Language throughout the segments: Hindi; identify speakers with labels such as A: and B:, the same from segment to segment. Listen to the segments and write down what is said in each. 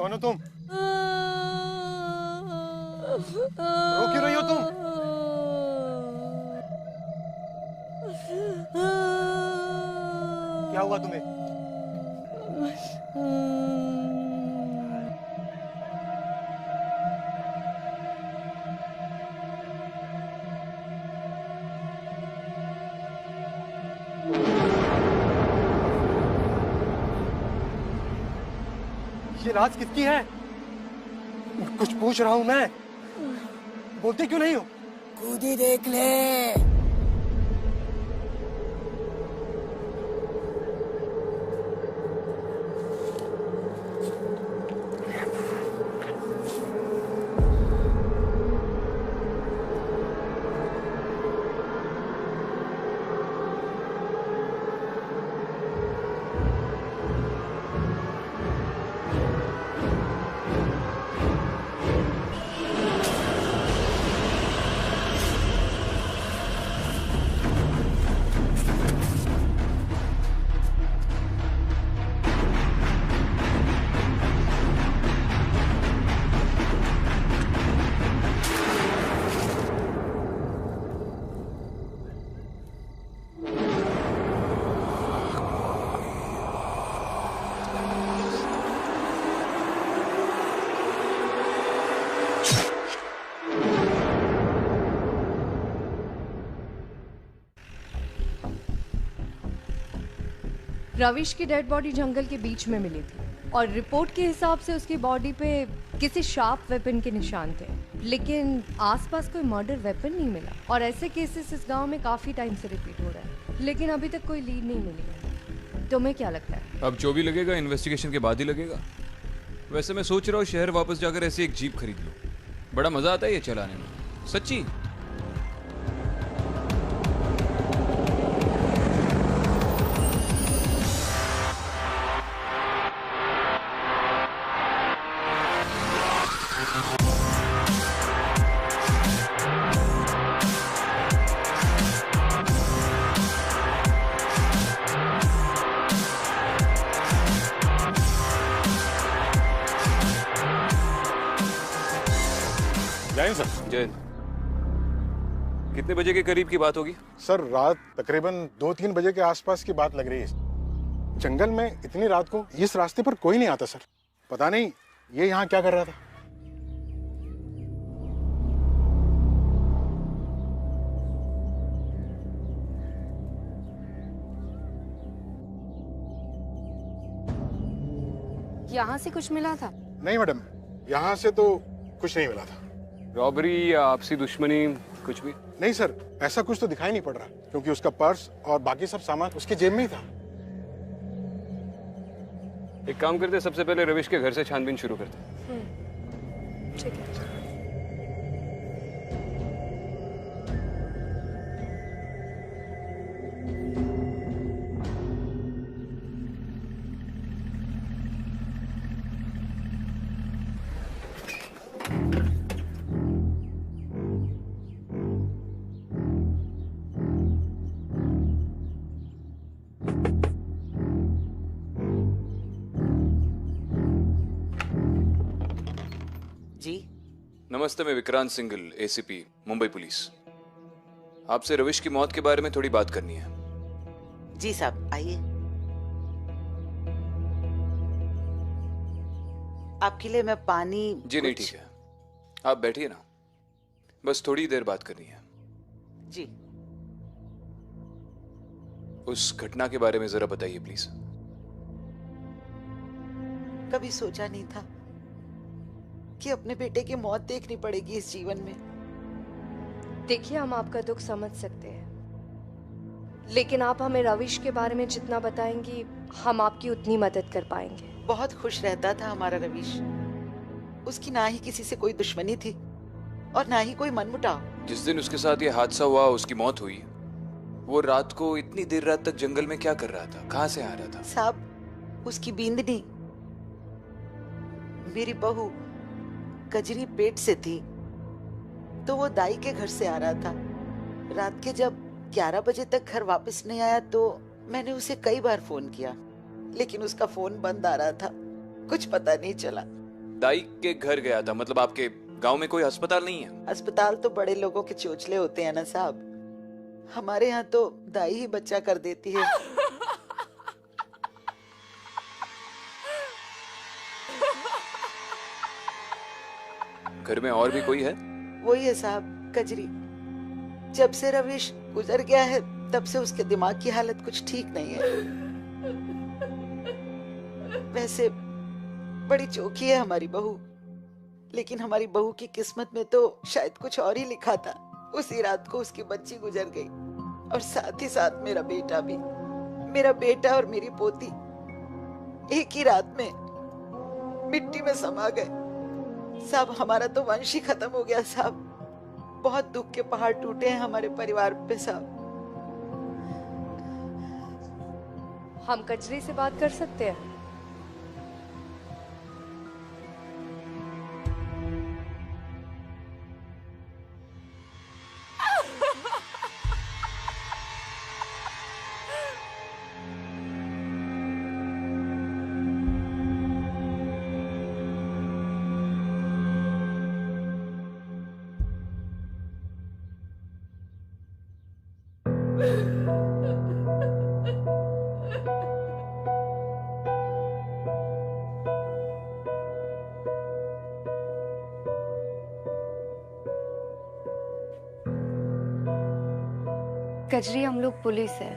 A: कौन हो तुम? रो क्यों रही हो तुम? क्या हुआ तुम्हें? ये राज किसकी है? कुछ पूछ रहा हूं मैं, बोलते क्यों नहीं हो?
B: खुद ही देख ले।
C: रविश की डेड बॉडी जंगल के बीच में मिली थी और रिपोर्ट के हिसाब से उसकी बॉडी पे किसी शार्प वेपन के निशान थे, लेकिन आसपास कोई मर्डर वेपन नहीं मिला। और ऐसे केसेस इस गांव में काफी टाइम से रिपीट हो रहा है, लेकिन अभी तक कोई लीड नहीं मिली है। तुम्हें क्या लगता है?
D: अब जो भी लगेगा इन्वेस्टिगेशन के बाद ही लगेगा। वैसे मैं सोच रहा हूँ शहर वापस जाकर ऐसी एक जीप खरीद लूँ, बड़ा मजा आता है ये चलाने में, सच्ची।
A: जैन सर।
D: जैन, कितने बजे के करीब की बात होगी?
A: सर रात तकरीबन 2-3 बजे के आसपास की बात लग रही है। जंगल में इतनी रात को इस रास्ते पर कोई नहीं आता सर। पता नहीं ये यहाँ क्या कर रहा था।
C: यहाँ से कुछ मिला था?
A: नहीं मैडम, यहाँ से तो कुछ नहीं मिला था।
D: रॉबरी या आपसी दुश्मनी कुछ भी?
A: नहीं सर, ऐसा कुछ तो दिखाई नहीं पड़ रहा, क्योंकि उसका पर्स और बाकी सब सामान उसके जेब में ही था।
D: एक काम करते, सबसे पहले रविश के घर से छानबीन शुरू करते।
C: ठीक है।
B: जी
D: नमस्ते, मैं विक्रांत सिंघल, एसीपी मुंबई पुलिस। आपसे रविश की मौत के बारे में थोड़ी बात करनी है।
B: जी साहब, आइए। आपके लिए मैं पानी।
D: जी नहीं, ठीक है, आप बैठिए ना, बस थोड़ी देर बात करनी है।
B: जी।
D: उस घटना के बारे में जरा बताइए प्लीज।
B: कभी सोचा नहीं था कि अपने बेटे की मौत देखनी पड़ेगी इस जीवन में।
C: देखिए, हम आपका दुख समझ सकते हैं, लेकिन आप हमें रविश के बारे में जितना बताएंगी हम आपकी उतनी मदद कर पाएंगे।
B: बहुत खुश रहता था हमारा रविश। उसकी ना ही किसी से कोई दुश्मनी थी और ना ही कोई मनमुटाव।
D: जिस दिन उसके साथ ये हादसा हुआ, उसकी मौत हुई, वो रात को इतनी देर रात तक जंगल में क्या कर रहा था, कहाँ से आ रहा था?
B: साहब, उसकी बींदनी मेरी बहू कजरी पेट से थी, तो वो दाई के घर से आ रहा था। रात के जब 11 बजे तक घर वापस नहीं आया तो मैंने उसे कई बार फोन किया, लेकिन उसका फोन बंद आ रहा था। कुछ पता नहीं चला।
D: दाई के घर गया था, मतलब आपके गांव में कोई अस्पताल नहीं है?
B: अस्पताल तो बड़े लोगों के चोचले होते हैं ना साहब, हमारे यहाँ तो दाई ही बच्चा कर देती है।
D: घर में और भी कोई है?
B: वही है साहब, कजरी। जब से रविश गुजर गया है तब से उसके दिमाग की हालत कुछ ठीक नहीं है। वैसे बड़ी चौकी है हमारी बहू, लेकिन हमारी बहू की किस्मत में तो शायद कुछ और ही लिखा था। उसी रात को उसकी बच्ची गुजर गई और साथ ही साथ मेरा बेटा भी। मेरा बेटा और मेरी पोती एक ही रात में मिट्टी में समा गए। साहब हमारा तो वंश ही खत्म हो गया साहब। बहुत दुख के पहाड़ टूटे हैं हमारे परिवार पे साहब।
C: हम कजरी से बात कर सकते हैं? कजरी, हम लोग पुलिस है।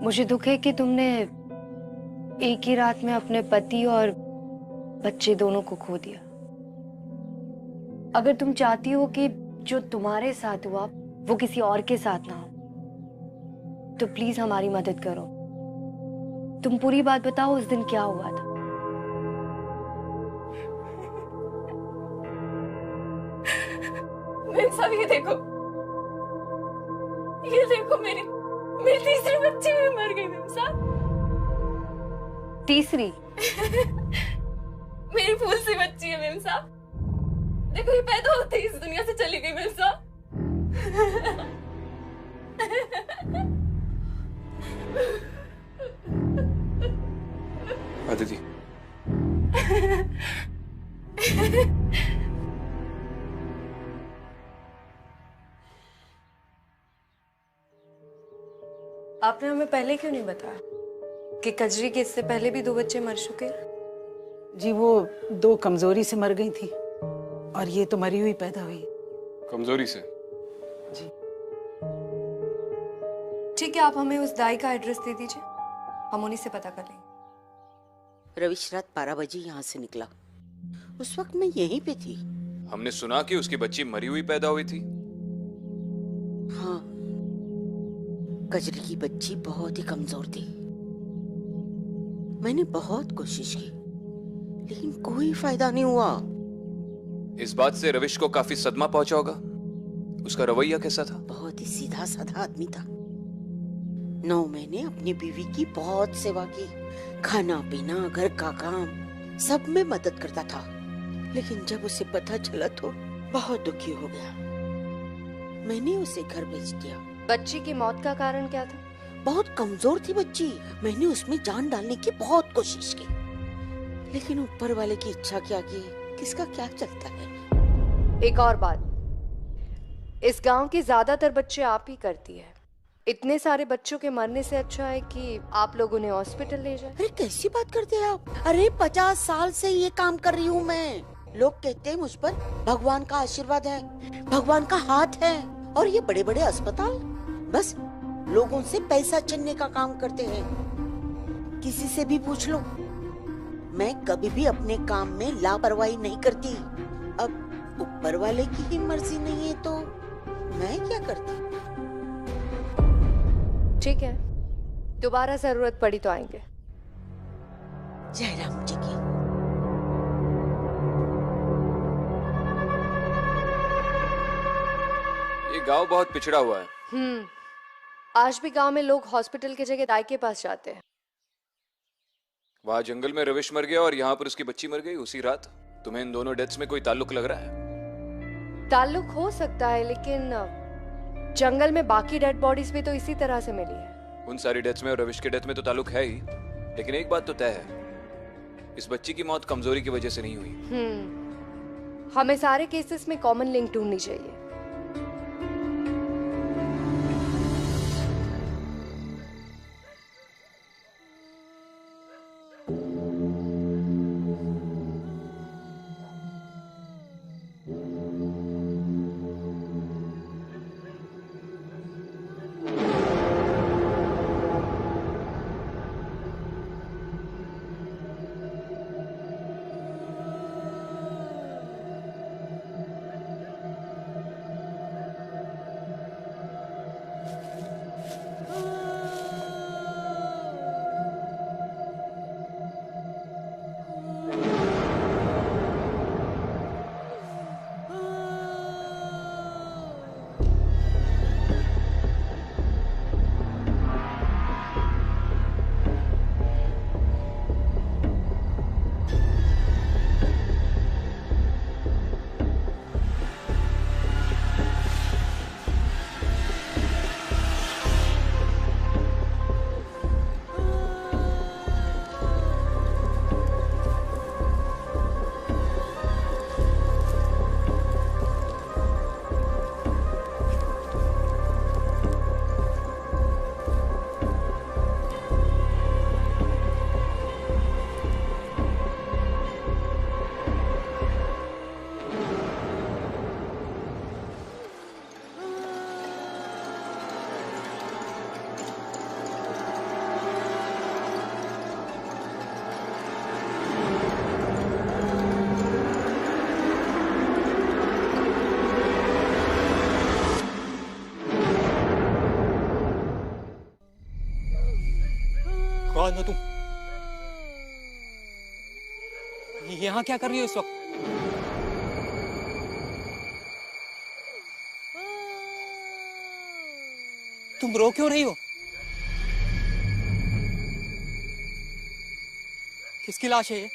C: मुझे दुख है कि तुमने एक ही रात में अपने पति और बच्चे दोनों को खो दिया। अगर तुम चाहती हो कि जो तुम्हारे साथ हुआ वो किसी और के साथ ना हो, तो प्लीज हमारी मदद करो। तुम पूरी बात बताओ, उस दिन क्या हुआ था?
E: मेरे साथ ये देखो मेरी तीसरी बच्ची भी मर गई मेरे साथ।
C: तीसरी?
E: मेरी फूल सी बच्ची है मेरे साथ। देखो ये पैदा होते ही इस दुनिया से चली गई मेरे साथ।
D: अदिति,
C: आपने हमें पहले क्यों नहीं बताया कि कजरी के इससे पहले भी 2 बच्चे मर चुके हैं?
F: जी वो 2 कमजोरी से मर गई थी और ये तो मरी हुई पैदा हुई।
D: कमजोरी से?
F: जी
C: ठीक है, आप हमें उस दाई का एड्रेस दे दीजिए, हम उन्हीं से पता कर लेंगे।
G: रविश रात 12 बजे यहाँ से निकला। उस वक्त मैं यहीं पे थी।
D: हमने सुना कि उसकी बच्ची मरी हुई पैदा हुई थी।
G: हाँ, कजरी की बच्ची बहुत ही कमजोर थी। मैंने बहुत कोशिश की लेकिन कोई फायदा नहीं हुआ।
D: इस बात से रविश को काफी सदमा पहुंचा होगा। उसका रवैया कैसा था?
G: बहुत ही सीधा साधा आदमी था। 9 महीने अपनी बीवी की बहुत सेवा की, खाना पीना घर का काम सब में मदद करता था। लेकिन जब उसे पता चला तो बहुत दुखी हो गया। मैंने उसे घर भेज दिया।
C: बच्ची की मौत का कारण क्या था?
G: बहुत कमजोर थी बच्ची। मैंने उसमें जान डालने की बहुत कोशिश की, लेकिन ऊपर वाले की इच्छा के आगे किसका क्या चलता है।
C: एक और बात, इस गांव के ज्यादातर बच्चे आप ही करती है। इतने सारे बच्चों के मरने से अच्छा है कि आप लोग उन्हें हॉस्पिटल ले जाएं।
G: अरे कैसी बात करते हैं आप? अरे 50 साल से ये काम कर रही हूँ मैं। लोग कहते हैं मुझ पर भगवान का आशीर्वाद है, भगवान का हाथ है। और ये बड़े बड़े अस्पताल बस लोगों से पैसा छीनने का काम करते हैं। किसी से भी पूछ लो, मैं कभी भी अपने काम में लापरवाही नहीं करती। अब ऊपर वाले की ही मर्जी नहीं है तो मैं क्या करती।
C: ठीक है, दोबारा जरूरत पड़ी तो आएंगे।
G: जयराम जी की।
D: ये गांव बहुत पिछड़ा हुआ है।
C: आज भी गांव में लोग हॉस्पिटल की जगह दाई के पास जाते हैं।
D: वहां जंगल में रविश मर गया और यहाँ पर उसकी बच्ची मर गई उसी रात। तुम्हें इन दोनों डेथ्स में कोई ताल्लुक लग रहा है?
C: ताल्लुक हो सकता है, लेकिन जंगल में बाकी डेड बॉडीज भी तो इसी तरह से मिली है।
D: उन सारी डेथ्स में और रविश के डेथ में तो ताल्लुक है ही, लेकिन एक बात तो तय है, इस बच्ची की मौत कमजोरी की वजह से नहीं हुई।
C: हमें सारे केसेस में कॉमन लिंक ढूंढनी चाहिए।
H: कौन हो तुम? यहाँ क्या कर रही हो इस वक्त? तुम रो क्यों रही हो? किसकी लाश है ये?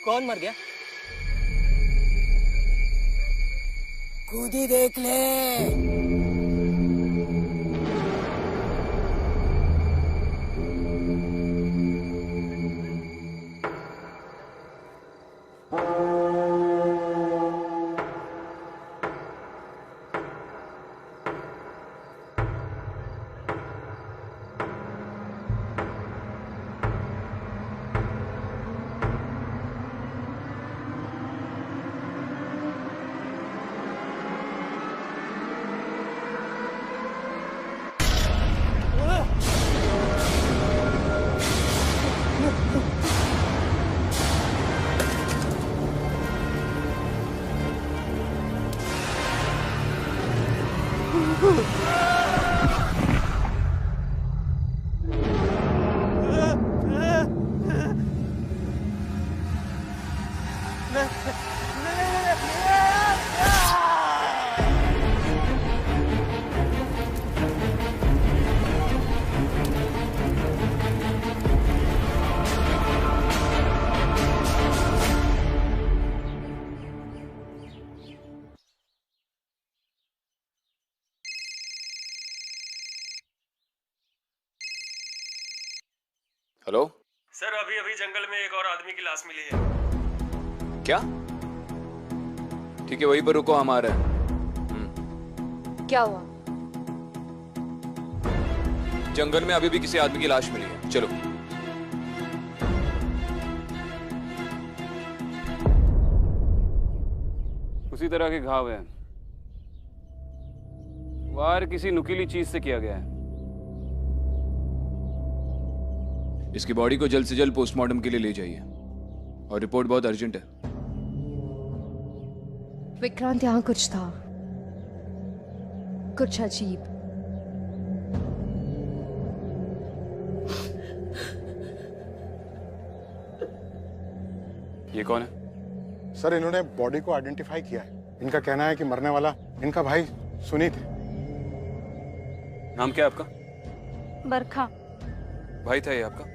H: कौन मर गया? खुद ही देख ले।
D: हेलो
I: सर, अभी अभी जंगल में एक और आदमी की लाश मिली है।
D: क्या? ठीक है, वहीं पर रुको, हम आ रहे हैं।
C: क्या हुआ?
D: जंगल में अभी भी किसी आदमी की लाश मिली है, चलो।
J: उसी तरह के घाव हैं। वार किसी नुकीली चीज से किया गया है।
D: इसकी बॉडी को जल्द से जल्द पोस्टमार्टम के लिए ले जाइए, और रिपोर्ट बहुत अर्जेंट है।
C: विक्रांत, यहाँ कुछ था, कुछ अजीब।
J: ये कौन है?
A: सर, इन्होंने बॉडी को आइडेंटिफाई किया है। इनका कहना है कि मरने वाला इनका भाई सुनीत है।
J: नाम क्या है आपका?
K: बरखा।
J: भाई था ये आपका?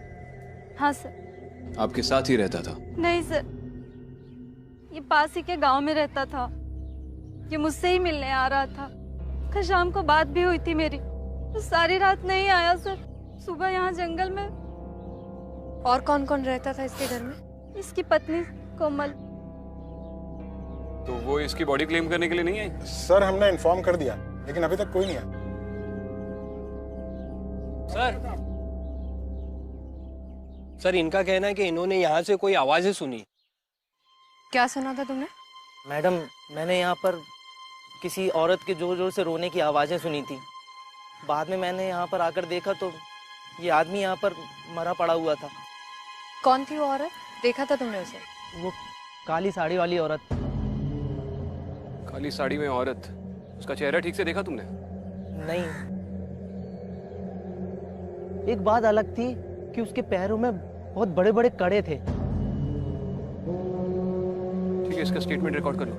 K: हाँ सर।
D: आपके साथ ही रहता था?
K: नहीं सर, ये पास ही के गांव में रहता था। ये मुझसे ही मिलने आ रहा था। कल शाम को बात भी हुई थी मेरी, तो सारी रात नहीं आया सर। सुबह यहाँ जंगल में।
C: और कौन कौन रहता था इसके घर में?
K: इसकी पत्नी कोमल।
J: तो वो इसकी बॉडी क्लेम करने के लिए नहीं आई?
A: सर हमने इन्फॉर्म कर दिया लेकिन अभी तक कोई नहीं आया।
H: सर इनका कहना है कि इन्होंने यहाँ से कोई आवाजें सुनी।
C: क्या सुना था तुमने?
L: मैडम मैंने यहाँ पर किसी औरत के जोर जोर से रोने की आवाज़ें सुनी थी। बाद में मैंने यहाँ पर आकर देखा तो ये आदमी यहाँ पर मरा पड़ा हुआ था।
C: कौन थी वो औरत? देखा था तुमने उसे?
L: वो काली साड़ी वाली औरत।
J: काली साड़ी में औरत? उसका चेहरा ठीक से देखा तुमने?
L: नहीं। एक बात अलग थी कि उसके पैरों में बहुत बड़े बड़े कड़े थे।
J: ठीक है, इसका स्टेटमेंट रिकॉर्ड कर लो।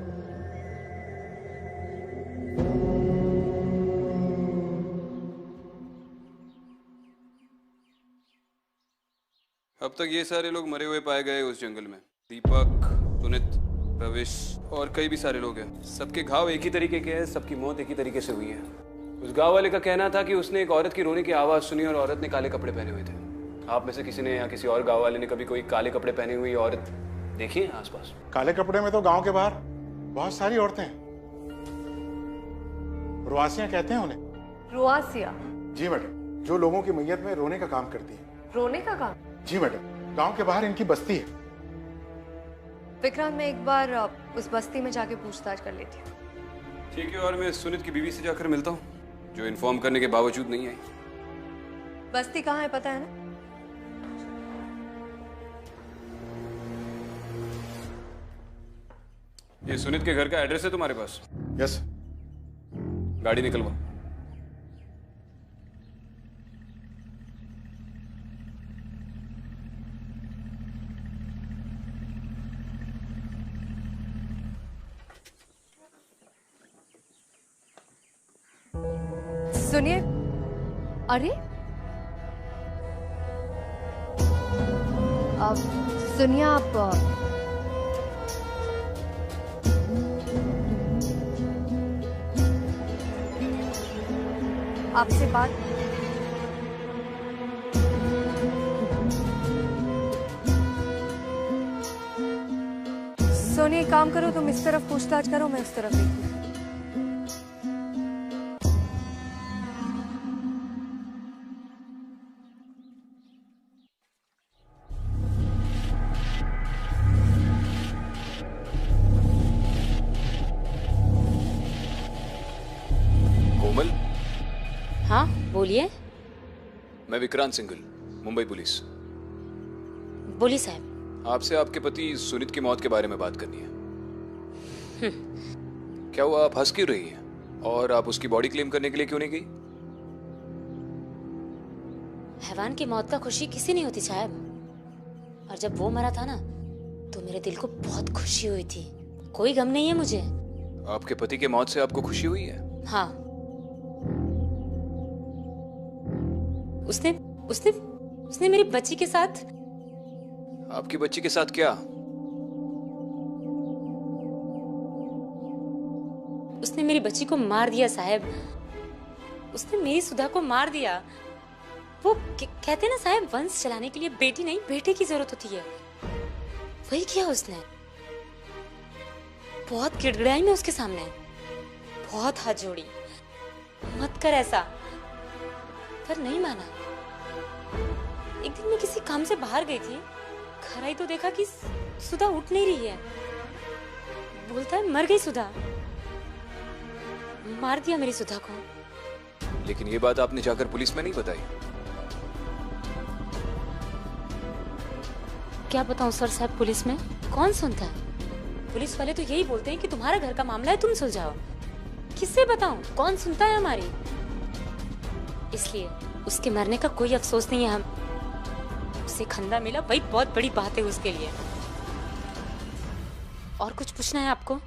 J: अब तक ये सारे लोग मरे हुए पाए गए उस जंगल में। दीपक, सुनित, रविश और कई भी सारे लोग हैं। सबके घाव एक ही तरीके के हैं, सबकी मौत एक ही तरीके से हुई है। उस गांव वाले का कहना था कि उसने एक औरत की रोने की आवाज सुनी और औरत ने काले कपड़े पहने हुए थे। आप में से किसी ने या किसी और गांव वाले ने कभी कोई काले कपड़े पहने हुई औरत देखी है आसपास?
A: काले कपड़े में तो गांव के बाहर बहुत सारी औरतें हैं। रुआसियां कहते हैं उन्हें।
C: रुआसिया?
A: जी मैडम, जो लोगों की मैयत में रोने का काम करती है।
C: रोने का काम?
A: जी मैडम, गांव के बाहर इनकी बस्ती है।
C: विक्रांत, मैं एक बार उस बस्ती में जाके पूछताछ कर लेती हूँ।
J: ठीक है, और मैं सुनित की बीवी से जाकर मिलता हूँ जो इन्फॉर्म करने के बावजूद नहीं आई।
C: बस्ती कहाँ है पता है ना?
J: ये सुनित के घर का एड्रेस है तुम्हारे पास?
A: यस।
J: गाड़ी निकलवा।
C: सुनिए। अरे अब सुनिए, आप आपसे बात। सोनी, एक काम करो, तुम इस तरफ पूछताछ करो, मैं उस तरफ देखती हूँ।
J: कोमल?
G: हाँ बोलिए।
J: मैं विक्रांत सिंघल, मुंबई पुलिस।
G: बोलिए साहब।
J: आपसे आपके पति सुनित की मौत के बारे में बात करनी है। क्या हुआ, आप हंस क्यों रही हैं? और आप उसकी बॉडी क्लेम करने के लिए क्यों नहीं गई?
G: हैवान की मौत का खुशी किसी नहीं होती साहब। और जब वो मरा था ना तो मेरे दिल को बहुत खुशी हुई थी। कोई गम नहीं है मुझे।
J: आपके पति के मौत से आपको खुशी हुई है?
G: हाँ। उसने उसने उसने मेरी बच्ची के साथ।
J: आपकी बच्ची के साथ क्या?
G: उसने मेरी बच्ची को मार दिया साहब। उसने मेरी सुधा को मार दिया। वो कहते ना साहब, वंश चलाने के लिए बेटी नहीं बेटे की जरूरत होती है। वही किया उसने। बहुत गिड़गिड़ाई मैं उसके सामने, बहुत हाथ जोड़ी, मत कर ऐसा, पर नहीं माना। एक दिन मैं किसी काम से बाहर गई थी, घर आई तो देखा कि सुधा उठ नहीं रही है। बोलता है मर गई सुधा। मार दिया मेरी सुधा को।
J: लेकिन ये बात आपने जाकर पुलिस में नहीं बताई?
G: क्या बताऊं सर साहब, पुलिस में कौन सुनता है? पुलिस वाले तो यही बोलते हैं कि तुम्हारा घर का मामला है, तुम सुलझाओ। किससे बताऊं, कौन सुनता है हमारी? इसलिए उसके मरने का कोई अफसोस नहीं है। हम उसे खंदा मिला, वही बहुत बड़ी बात है उसके लिए। और कुछ पूछना है आपको?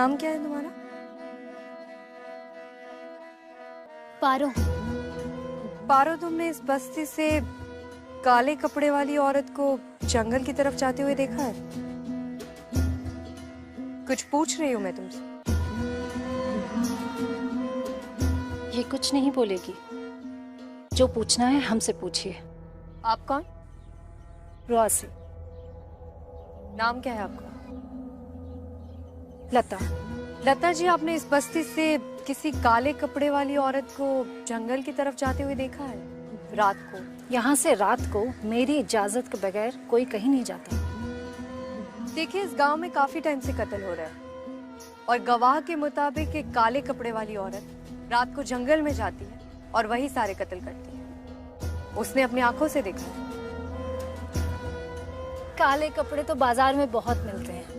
C: नाम क्या है तुम्हारा?
M: पारो।
C: पारो, तुमने इस बस्ती से काले कपड़े वाली औरत को जंगल की तरफ जाते हुए देखा है? कुछ पूछ रही हूँ मैं तुमसे।
M: ये कुछ नहीं बोलेगी। जो पूछना है हमसे पूछिए।
C: आप कौन?
M: रुआसी।
C: नाम क्या है आपका?
M: लता।
C: लता जी, आपने इस बस्ती से किसी काले कपड़े वाली औरत को जंगल की तरफ जाते हुए देखा है रात को?
M: यहाँ से रात को मेरी इजाजत के बगैर कोई कहीं नहीं जाता।
C: देखिए, इस गांव में काफी टाइम से कत्ल हो रहा है और गवाह के मुताबिक एक काले कपड़े वाली औरत रात को जंगल में जाती है और वही सारे कत्ल करती है। उसने अपनी आंखों से देखा है।
M: काले कपड़े तो बाजार में बहुत मिलते हैं।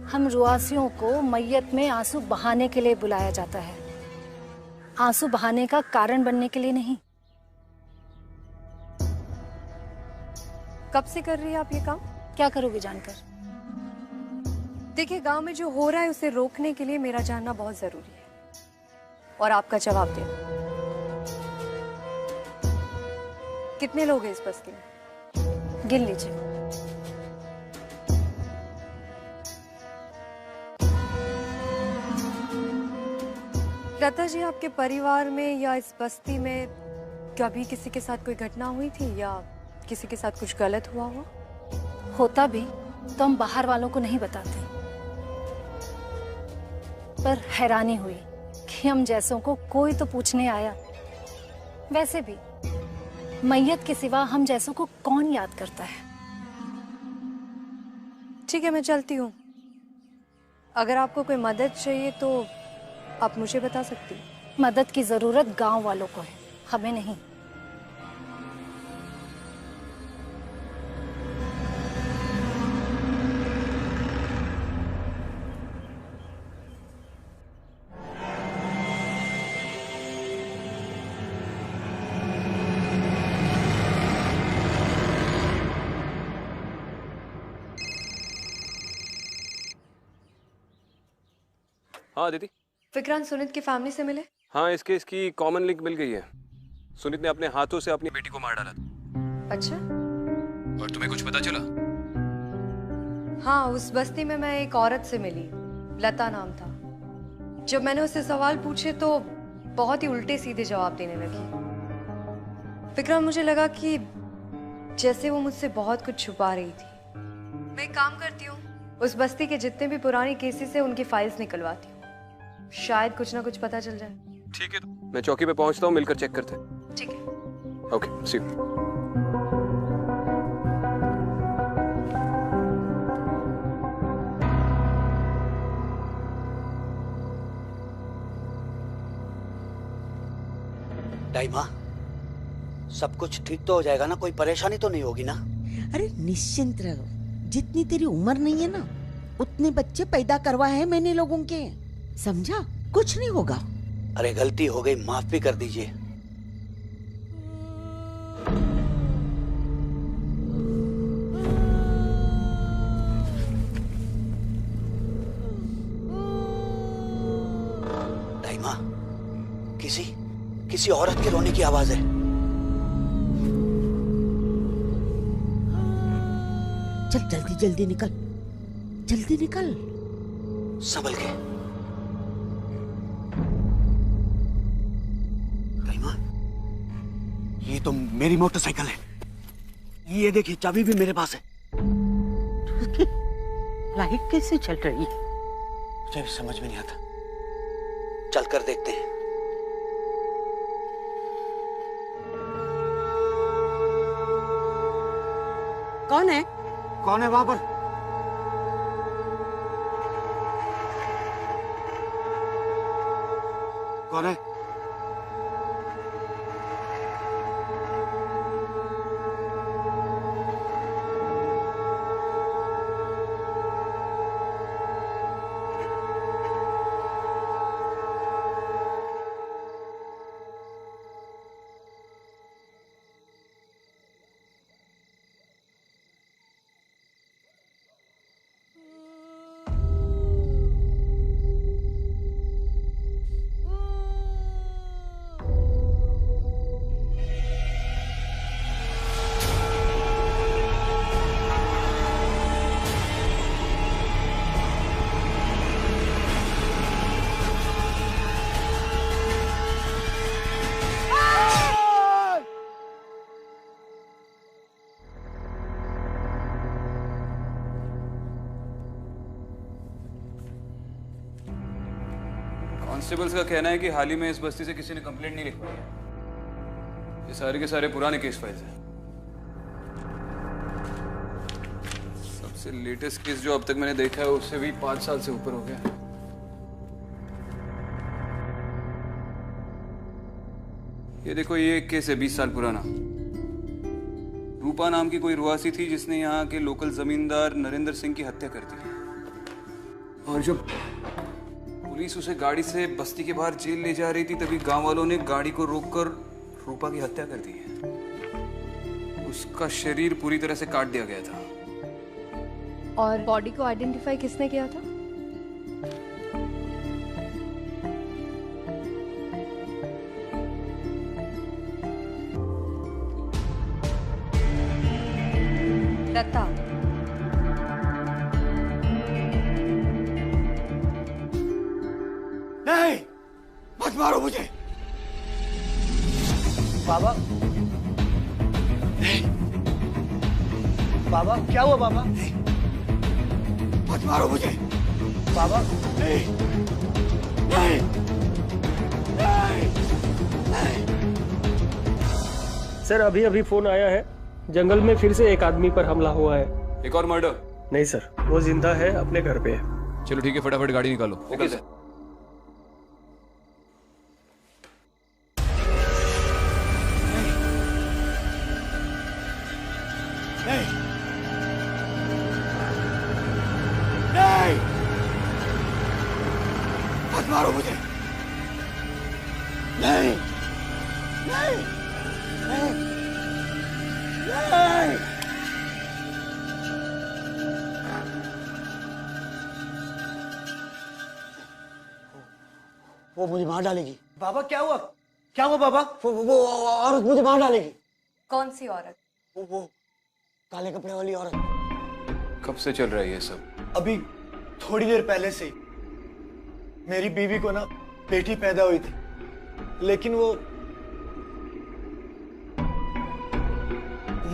M: हम रुआसियों को मैयत में आंसू बहाने के लिए बुलाया जाता है, आंसू बहाने का कारण बनने के लिए नहीं।
C: कब से कर रही है आप ये काम?
M: क्या करोगे जानकर?
C: देखिए, गांव में जो हो रहा है उसे रोकने के लिए मेरा जानना बहुत जरूरी है और आपका जवाब देना। कितने लोग हैं इस बस्ती में?
M: गिन लीजिए।
C: लता जी, आपके परिवार में या इस बस्ती में कभी किसी के साथ कोई घटना हुई थी या किसी के साथ कुछ गलत हुआ हो?
M: होता भी तो हम बाहर वालों को नहीं बताते, पर हैरानी हुई कि हम जैसों को कोई तो पूछने आया। वैसे भी मैयत के सिवा हम जैसों को कौन याद करता है।
C: ठीक है, मैं चलती हूँ। अगर आपको कोई मदद चाहिए तो आप मुझे बता सकती हैं।
M: मदद की जरूरत गांव वालों को है, हमें नहीं।
J: हाँ दीदी।
C: विक्रांत सुनीत की फैमिली से मिले?
J: हाँ, इसकी कॉमन लिंक मिल गई है। सुनीत ने अपने हाथों से अपनी बेटी को मार डाला था।
C: अच्छा।
D: और तुम्हें कुछ पता चला?
C: हाँ, उस बस्ती में मैं एक औरत से मिली, लता नाम था। जब मैंने उससे सवाल पूछे तो बहुत ही उल्टे सीधे जवाब देने लगी। विक्रांत, मुझे लगा कि जैसे वो मुझसे बहुत कुछ छुपा रही थी। मैं एक काम करती हूँ, उस बस्ती के जितने भी पुराने केसेस है उनकी फाइल्स निकलवाती हूँ। शायद कुछ ना कुछ पता चल जाए।
J: ठीक है, मैं चौकी पे पहुंचता हूँ, मिलकर चेक करते हैं।
C: ठीक है।
J: Okay, C you.
N: डाइमा, सब कुछ ठीक तो हो जाएगा ना? कोई परेशानी तो नहीं होगी ना?
G: अरे निश्चिंत रहो, जितनी तेरी उम्र नहीं है ना उतने बच्चे पैदा करवाए हैं मैंने लोगों के, समझा? कुछ नहीं होगा।
N: अरे गलती हो गई, माफ भी कर दीजिए। डाइमा, किसी औरत के रोने की आवाज है।
G: चल जल्दी जल्दी निकल, जल्दी निकल।
N: संभल के। डाइमा, ये तो मेरी मोटरसाइकिल है। ये देखिए, चाबी भी मेरे पास है।
G: लाइट कैसे चल रही है?
N: मुझे भी समझ में नहीं आता। चलकर देखते हैं।
G: कौन है?
N: कौन है वहां पर? कौन है?
J: कांस्टेबल्स का कहना है कि हाल ही में इस बस्ती से किसी ने कंप्लेंट नहीं लिखवाई है। ये सारे के सारे पुराने केस फाइल्स हैं। सबसे लेटेस्ट केस जो अब तक मैंने देखा है उससे भी 5 साल से ऊपर हो गया। ये देखो, ये एक केस है 20 साल पुराना। रूपा नाम की कोई रुआसी थी जिसने यहाँ के लोकल जमींदार नरेंद्र सिंह की हत्या कर दी। और जब पुलिस उसे गाड़ी से बस्ती के बाहर जेल ले जा रही थी तभी गांव वालों ने गाड़ी को रोककर रूपा की हत्या कर दी है। उसका शरीर पूरी तरह से काट दिया गया था।
C: और बॉडी को आइडेंटिफाई किसने किया था? दत्ता।
N: नहीं, मत मारो मुझे।
H: बाबा,
N: नहीं।
H: बाबा क्या हुआ बाबा?
N: नहीं। मत मारो मुझे।
H: बाबा
N: नहीं, नहीं, नहीं, नहीं।
I: सर अभी अभी फोन आया है, जंगल में फिर से एक आदमी पर हमला हुआ है।
J: एक और मर्डर?
I: नहीं सर, वो जिंदा है, अपने घर पे है।
D: चलो ठीक है, फटाफट गाड़ी निकालो।
J: Okay sir.
N: नहीं, नहीं, मत मारो मुझे। नहीं, नहीं, नहीं, नहीं। वो मुझे मार डालेगी।
H: बाबा क्या हुआ? क्या हुआ बाबा?
N: वो औरत मुझे मार डालेगी।
C: कौन सी औरत?
N: वो काले कपड़े वाली औरत।
J: कब से चल रहा है ये सब?
H: अभी थोड़ी देर पहले से ही। मेरी बीवी को ना बेटी पैदा हुई थी, लेकिन वो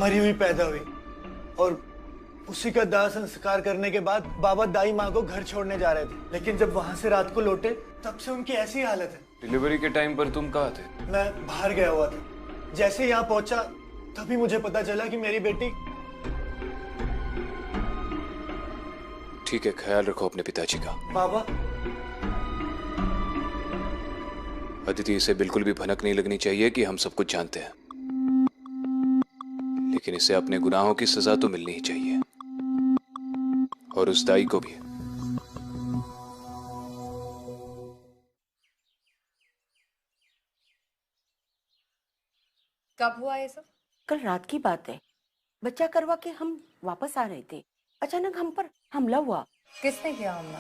H: मरी हुई पैदा हुई और उसी का दाह संस्कार करने के बाद बाबा दाई माँ को घर छोड़ने जा रहे थे, लेकिन जब वहां से रात को लौटे तब से उनकी ऐसी हालत है।
J: डिलीवरी के टाइम पर तुम कहाँ थे?
H: मैं बाहर गया हुआ था। जैसे यहाँ पहुंचा तभी मुझे पता चला कि मेरी बेटी।
J: ठीक है, ख्याल रखो अपने पिताजी का।
H: बाबा
J: अदिति, इसे बिल्कुल भी भनक नहीं लगनी चाहिए कि हम सब कुछ जानते हैं, लेकिन इसे अपने गुनाहों की सजा तो मिलनी ही चाहिए, और उस दाई को भी।
C: कब हुआ ये सब?
G: कल रात की बात है। बच्चा करवा के हम वापस आ रहे थे, अचानक हम पर हमला हुआ।
C: किसने किया हमला?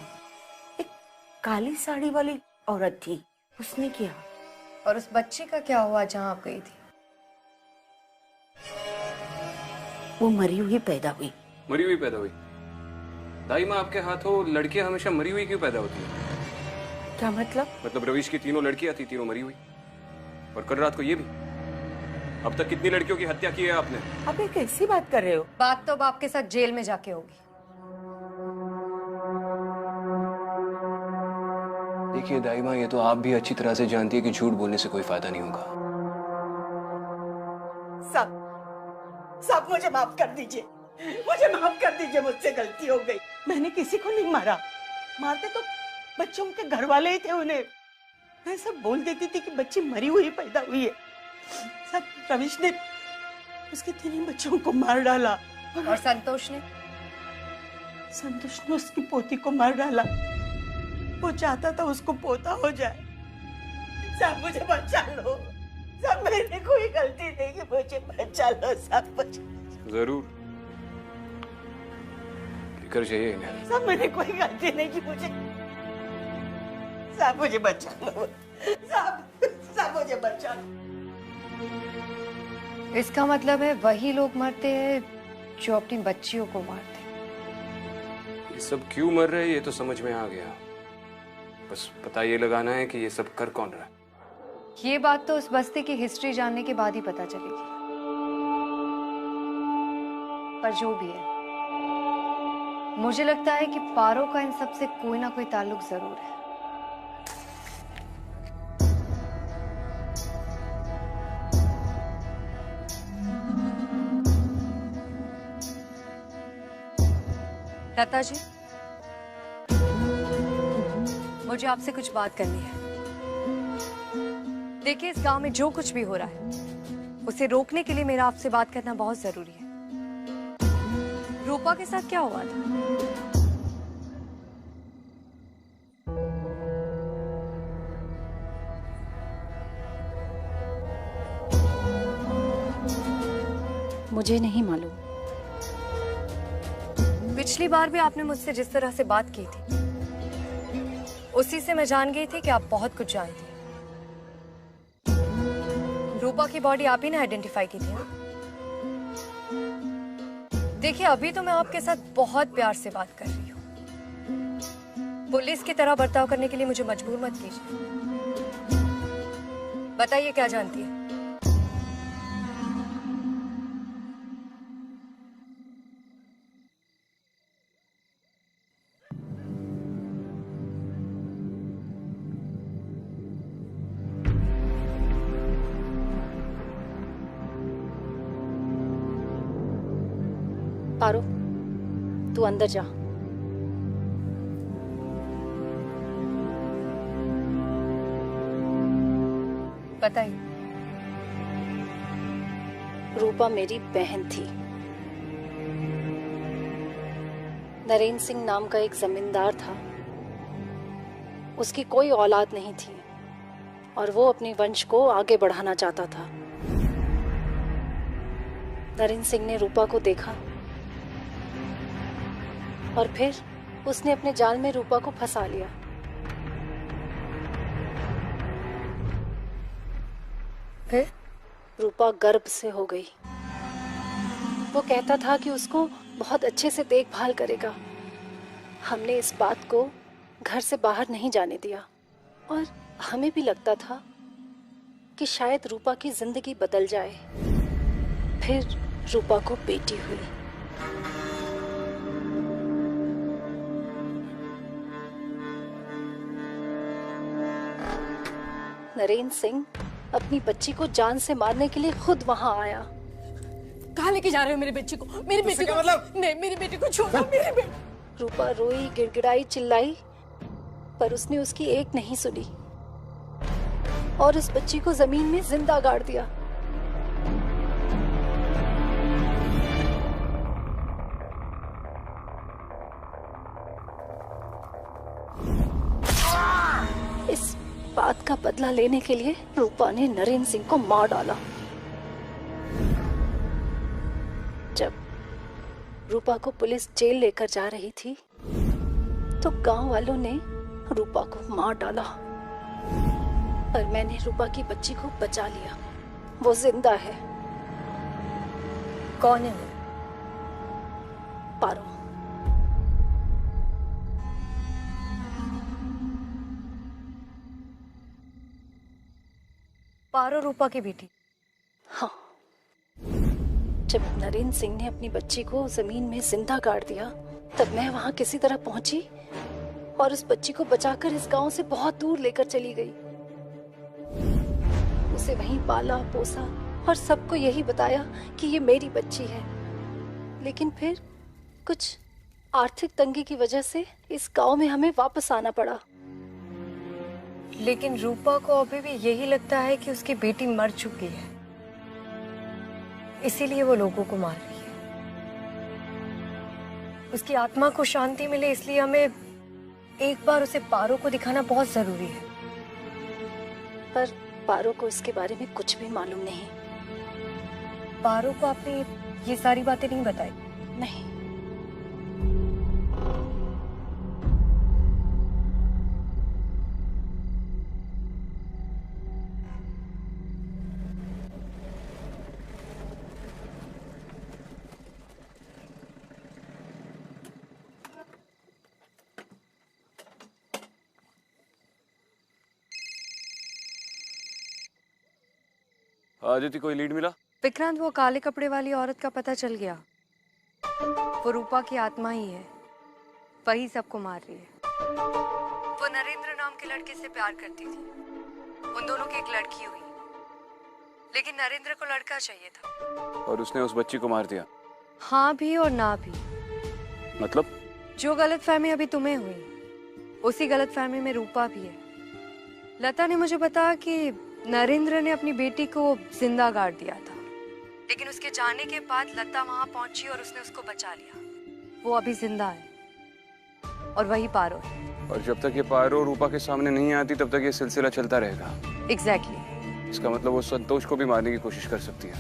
G: एक काली साड़ी वाली औरत थी, उसने किया।
C: और उस बच्चे का क्या हुआ जहां आप गई थी?
G: वो मरी हुई पैदा हुई।
J: मरी हुई पैदा हुई? दाई माँ, आपके हाथों लड़कियां हमेशा मरी हुई क्यों पैदा होती है?
G: क्या मतलब?
J: मतलब रवीश की तीनों लड़कियां थी, तीनों मरी हुई, और कल रात को ये भी। अब तक कितनी लड़कियों की हत्या की है आपने?
G: आप ये कैसी बात कर रहे हो?
C: बात तो बाप के साथ जेल में जाके होगी।
J: देखिए दाई माँ, ये तो आप भी अच्छी तरह से जानती है कि झूठ बोलने से कोई फायदा नहीं होगा।
G: साहब मुझे माफ कर दीजिए, मुझे माफ कर दीजिए, मुझसे गलती हो गई। मैंने किसी को नहीं मारा, मारते तो बच्चों के घर वाले ही थे। उन्हें मैं सब बोल देती थी कि बच्ची मरी हुई पैदा हुई है। सब रवीश ने उसके 3 बच्चों को मार डाला।
C: और संतोष ने?
G: संतोष ने उसकी पोती को मार डाला। वो चाहता था उसको पोता हो जाए। साहब मुझे बचा लो, साहब मैंने कोई गलती नहीं की, मुझे बचा लो साहब,
J: जरूर फिक्र चाहिए इन्हें।
G: साहब मैंने कोई गलती नहीं की, मुझे साहब मुझे बचा लो, साहब मुझे बचा लो।
C: इसका मतलब है वही लोग मरते हैं जो अपनी बच्चियों को मारते हैं।
J: ये सब क्यों मर रहे हैं ये तो समझ में आ गया, बस पता ये लगाना है कि ये सब कर कौन रहा है।
C: ये बात तो उस बस्ती की हिस्ट्री जानने के बाद ही पता चलेगी। पर जो भी है, मुझे लगता है कि पारो का इन सब से कोई ना कोई ताल्लुक जरूर है। लता जी, मुझे आपसे कुछ बात करनी है। देखिए, इस गांव में जो कुछ भी हो रहा है उसे रोकने के लिए मेरा आपसे बात करना बहुत जरूरी है। रूपा के साथ क्या हुआ था?
M: मुझे नहीं मालूम।
C: पिछली बार भी आपने मुझसे जिस तरह से बात की थी उसी से मैं जान गई थी कि आप बहुत कुछ जानती हैं। रूपा की बॉडी आप ही ने आइडेंटिफाई की थी ना? देखिए, अभी तो मैं आपके साथ बहुत प्यार से बात कर रही हूँ। पुलिस की तरह बर्ताव करने के लिए मुझे मजबूर मत कीजिए। बताइए, क्या जानती है?
M: पारो, तू अंदर जा।
C: बताइए।
M: रूपा मेरी बहन थी। नरेंद्र सिंह नाम का एक जमींदार था। उसकी कोई औलाद नहीं थी और वो अपने वंश को आगे बढ़ाना चाहता था। नरेंद्र सिंह ने रूपा को देखा और फिर उसने अपने जाल में रूपा को फंसा लिया।
C: फिर
M: रूपा गर्भ से हो गई। वो कहता था कि उसको बहुत अच्छे से देखभाल करेगा। हमने इस बात को घर से बाहर नहीं जाने दिया और हमें भी लगता था कि शायद रूपा की जिंदगी बदल जाए। फिर रूपा को बेटी हुई। नरेंद्र सिंह अपनी बच्ची को जान से मारने के लिए खुद वहां आया।
O: कहाँ लेके जा रहे हो मेरी बच्ची को? मेरी बेटी को मतलब? नहीं, मेरी बेटी को छोड़ो। मेरी बेटी।
M: रूपा रोई, गिड़गिड़ाई, चिल्लाई, पर उसने उसकी एक नहीं सुनी और उस बच्ची को जमीन में जिंदा गाड़ दिया। इस बात का बदला लेने के लिए रूपा ने नरेंद्र सिंह को मार डाला। जब रूपा को पुलिस जेल लेकर जा रही थी तो गांव वालों ने रूपा को मार डाला, पर मैंने रूपा की बच्ची को बचा लिया। वो जिंदा है।
C: कौन है?
M: पारो।
C: पारो रूपा की बेटी?
M: हाँ। जब नरेंद्र सिंह ने अपनी बच्ची को जमीन में जिंदा गाड़ दिया तब मैं वहां किसी तरह पहुंची और उस बच्ची को बचाकर इस गांव से बहुत दूर लेकर चली गई। उसे वहीं पाला पोसा और सबको यही बताया कि ये मेरी बच्ची है। लेकिन फिर कुछ आर्थिक तंगी की वजह से इस गांव में हमें वापस आना पड़ा।
C: लेकिन रूपा को अभी भी यही लगता है कि उसकी बेटी मर चुकी है, इसीलिए वो लोगों को मार रही है। उसकी आत्मा को शांति मिले इसलिए हमें एक बार उसे पारो को दिखाना बहुत जरूरी है।
M: पर पारो को इसके बारे में कुछ भी मालूम नहीं।
C: पारो को आपने ये सारी बातें नहीं बताई?
M: नहीं।
J: आदित्य, कोई लीड मिला?
C: विक्रांत, वो काले कपड़े वाली औरत का पता चल गया। वो रूपा की आत्मा ही है, वही सबको मार रही है। वो नरेंद्र नाम के लड़के से प्यार करती थी। उन दोनों की एक लड़की हुई, लेकिन नरेंद्र को लड़का चाहिए था
J: और उसने उस बच्ची को मार दिया?
C: हाँ भी और ना भी।
J: मतलब?
C: जो गलतफहमी अभी तुम्हें हुई, उसी गलतफहमी में रूपा भी है। लता ने मुझे बताया कि नरेंद्र ने अपनी बेटी को जिंदा गाड़ दिया था, लेकिन उसके जाने के बाद लता वहां पहुंची और उसने उसको बचा लिया। वो अभी जिंदा है और वही पारो है।
J: और जब तक ये पारो रूपा के सामने नहीं आती तब तक ये सिलसिला चलता रहेगा।
C: एग्जैक्टली।
J: इसका मतलब वो संतोष को भी मारने की कोशिश कर सकती है।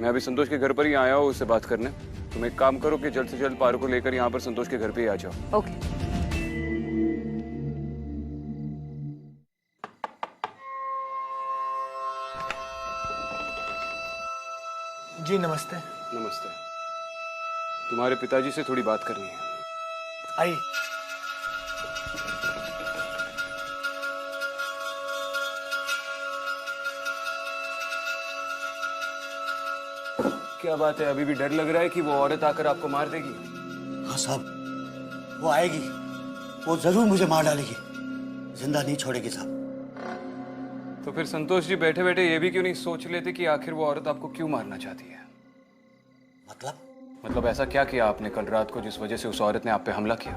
J: मैं अभी संतोष के घर पर ही आया हूँ उससे बात करने। तुम एक काम करो कि जल्द से जल्द पारो को लेकर यहाँ पर संतोष के घर पे ही आ जाओ।
C: ओके।
H: जी नमस्ते।
J: नमस्ते। तुम्हारे पिताजी से थोड़ी बात करनी है।
H: आइए।
J: क्या बात है, अभी भी डर लग रहा है कि वो औरत आकर आपको मार देगी?
N: हाँ साहब, वो आएगी, वो जरूर मुझे मार डालेगी, जिंदा नहीं छोड़ेगी साहब।
J: तो फिर संतोष जी बैठे बैठे ये भी क्यों नहीं सोच लेते कि आखिर वो औरत आपको क्यों मारना चाहती है? मतलब ऐसा क्या किया आपने कल रात को जिस वजह से उस औरत ने आप पे हमला किया?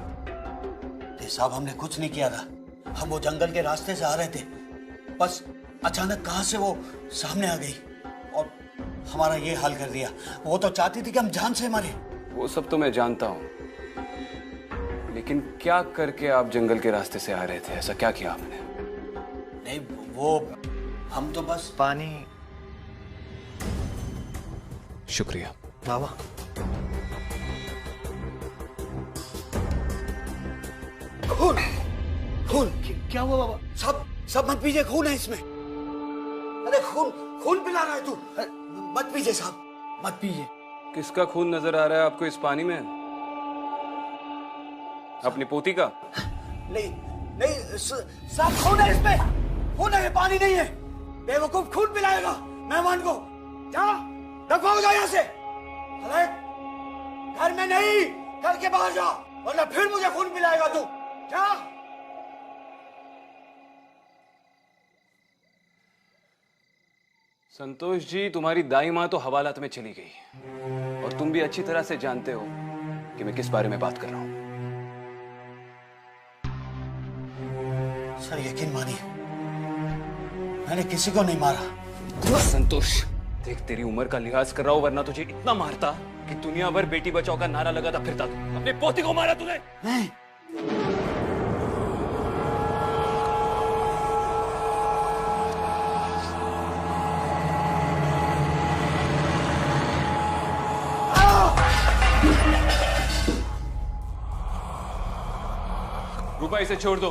N: साहब हमने कुछ नहीं किया था, हम वो जंगल के रास्ते से आ रहे थे, बस अचानक कहां से वो सामने आ गई और हमारा ये हाल कर दिया। वो तो चाहती थी कि हम जान से मरे।
J: वो सब तो मैं जानता हूँ, लेकिन क्या करके आप जंगल के रास्ते से आ रहे थे? ऐसा क्या किया आपने?
N: नहीं वो हम तो बस
H: पानी।
J: शुक्रिया
H: बाबा।
N: खून खून क्या हुआ बाबा? सब मत पीजिए, खून है इसमें। अरे खून पिला रहा है तू, मत पीजिए साहब, मत पीजिए।
J: किसका खून नजर आ रहा है आपको इस पानी में? अपनी पोती का?
N: नहीं साहब, खून है इसमें, खून है, पानी नहीं है। बेवकूफ, खून पिलाएगा मेहमान को। क्या दफा हो जाओ यहाँ से। अरे घर में नहीं, घर के बाहर जा, वरना फिर मुझे खून पिलाएगा तू। क्या?
J: संतोष जी, तुम्हारी दाई माँ तो हवालात में चली गई और तुम भी अच्छी तरह से जानते हो कि मैं किस बारे में बात कर रहा हूं।
N: सर यकीन मानिए, मैंने किसी को नहीं मारा।
J: संतोष देख, तेरी उम्र का लिहाज कर रहा हूं, वरना तुझे इतना मारता कि दुनिया भर बेटी बचाओ का नारा लगाता फिरता तू। अपने पोती को मारा तूने।
N: नहीं।
J: रूपा, इसे छोड़ दो।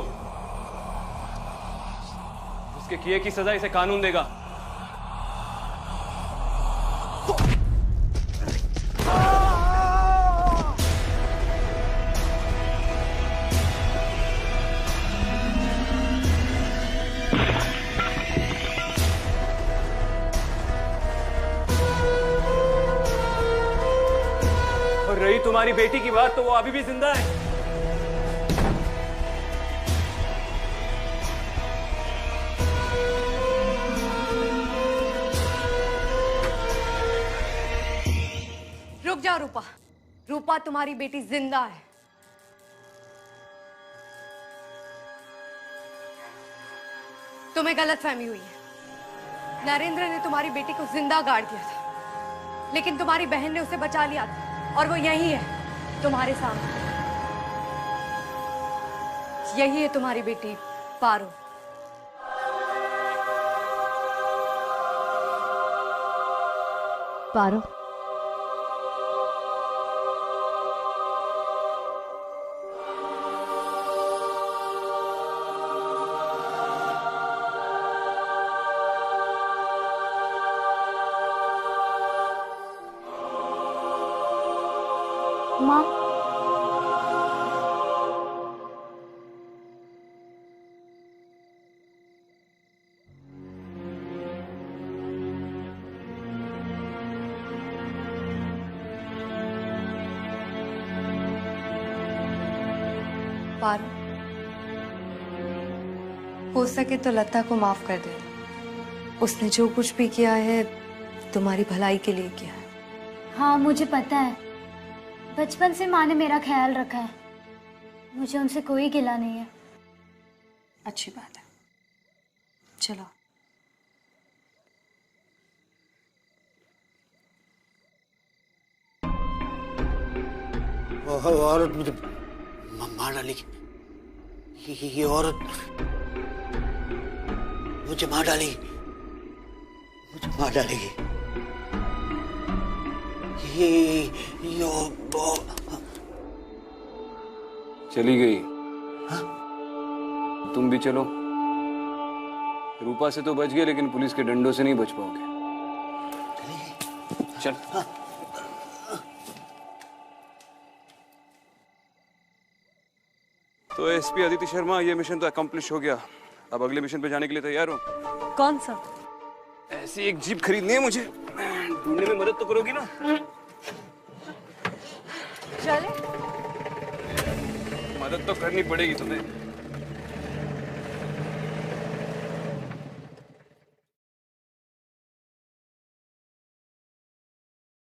J: उसके किए की सजा इसे कानून देगा। और रही तुम्हारी बेटी की बात, तो वो अभी भी जिंदा है।
C: रुक जाओ रूपा। रूपा, तुम्हारी बेटी जिंदा है। तुम्हें गलतफहमी हुई है। नरेंद्र ने तुम्हारी बेटी को जिंदा गाड़ दिया था, लेकिन तुम्हारी बहन ने उसे बचा लिया था और वो यही है तुम्हारे सामने। यही है तुम्हारी बेटी पारो। पारो,
M: माँ,
C: पारो, हो सके तो लता को माफ कर दे। उसने जो कुछ भी किया है तुम्हारी भलाई के लिए किया है।
M: हाँ मुझे पता है, बचपन से माँ ने मेरा ख्याल रखा है, मुझे उनसे कोई गिला नहीं है।
O: अच्छी बात है, चलो।
N: औरत मुझे मार डालेगी, ये औरत मुझे मार डालेगी, मुझे मार डालेगी।
J: चली गई। तुम भी चलो। रूपा से तो बच गए, लेकिन पुलिस के डंडों से नहीं बच पाओगे। चल। तो एसपी अदिति शर्मा, ये मिशन तो अकम्प्लिश हो गया। अब अगले मिशन पे जाने के लिए तैयार हो?
O: कौन सा?
J: ऐसी एक जीप खरीदनी है मुझे। ढूंढने में मदद तो करोगी ना?
O: चले।
J: मदद तो करनी पड़ेगी तुम्हें।